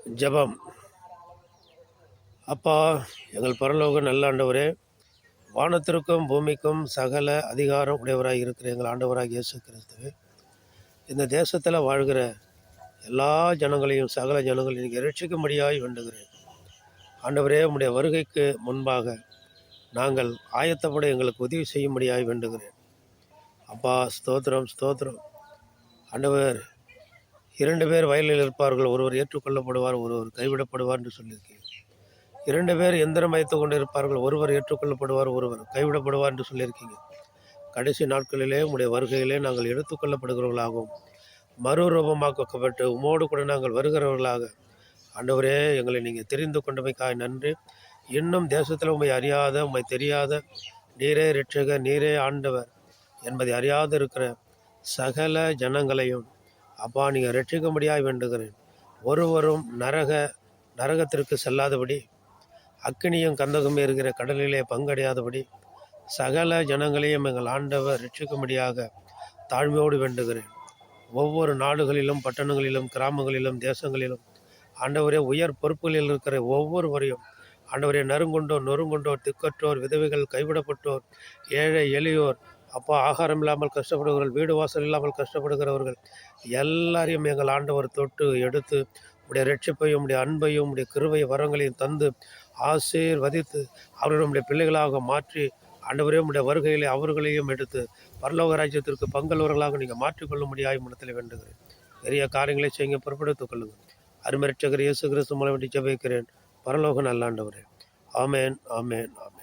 ஜெபம். அப்பா, எங்கள் பரலோக நல்ல ஆண்டவரே, வானத்திற்கும் பூமிக்கும் சகல அதிகாரம் உடையவராக இருக்கிற எங்கள் ஆண்டவராக இயேசு கிறிஸ்துவே, இந்த தேசத்தில் வாழ்கிற எல்லா ஜனங்களையும் சகல ஜனங்களையும் நீங்கள் ரட்சிக்கும்படியாய் வேண்டுகிறேன். ஆண்டவரே, உம்முடைய வருகைக்கு முன்பாக நாங்கள் ஆயத்தப்பட எங்களுக்கு உதவி செய்யும்படியாய் வேண்டுகிறேன். அப்பா, ஸ்தோத்திரம் ஸ்தோத்திரம். ஆண்டவர், 2 பேர் வயலில் இருப்பார்கள், ஒருவர் ஏற்றுக்கொள்ளப்படுவார், ஒருவர் கைவிடப்படுவார் என்று சொல்லியிருக்கீங்க. 2 பேர் எந்திரம் வைத்து கொண்டு இருப்பார்கள், ஒருவர் ஏற்றுக்கொள்ளப்படுவார், ஒருவர் கைவிடப்படுவார் என்று சொல்லியிருக்கீங்க. கடைசி நாட்களிலே உம்முடைய வருகையிலே நாங்கள் எடுத்துக்கொள்ளப்படுகிறவர்களாகவும் மறுரூபமாக்கப்பட்டு உமோடு கூட நாங்கள் வருகிறவர்களாக ஆண்டவரே எங்களை நீங்கள் தெரிந்து கொண்டமைக்காய் நன்றி. இன்னும் தேசத்தில் உம்மை அறியாத, உம்மை தெரியாத, நீரே இரட்சகர், நீரே ஆண்டவர் என்பதை அறியாது இருக்கிற சகல ஜனங்களையும் அப்பா நீங்கள் ரட்சிக்கும்படியாய் வேண்டுகிறேன். ஒருவரும் நரகத்திற்கு செல்லாதபடி, அக்கினியும் கந்தகம் இருக்கிற கடலிலே பங்கடையாதபடி சகல ஜனங்களையும் எங்கள் ஆண்டவர் ரட்சிக்கும்படியாக தாழ்மையோடு வேண்டுகிறேன். ஒவ்வொரு நாடுகளிலும், பட்டணங்களிலும், கிராமங்களிலும், தேசங்களிலும் ஆண்டவரே உயர் பொறுப்புகளில் இருக்கிற ஒவ்வொருவரையும் ஆண்டவரே, நொறுங்குண்டோர், திக்கற்றோர், விதவைகள், கைவிடப்பட்டோர், ஏழை எளியோர், அப்பா ஆகாரம் இல்லாமல் கஷ்டப்படுகிறவர்கள், வீடு வாசல் இல்லாமல் கஷ்டப்படுகிறவர்கள் எல்லாரையும் எங்கள் ஆண்டவர் தொட்டு எடுத்து உடைய ரட்சிப்பையும் உடைய அன்பையும் உடைய கிருபை வரங்களையும் தந்து ஆசீர்வதித்து அவர்களுடைய பிள்ளைகளாக மாற்றி ஆண்டவரே உடைய வருகையிலே அவர்களையும் எடுத்து பரலோக ராஜ்யத்திற்கு பங்கல்வர்களாக நீங்கள் மாற்றிக்கொள்ளும்படியாய் மனத்தில் வேண்டுகிறேன். பெரிய காரியங்களை செய்ய பொறுப்படுத்திக் கொள்ளுங்கள். அருமை இரட்சகர் இயேசு கிறிஸ்து மூலம் வேண்டி ஜெபிக்கிறேன் பரலோக நல்லாண்டவரே. ஆமேன், ஆமேன், ஆமேன்.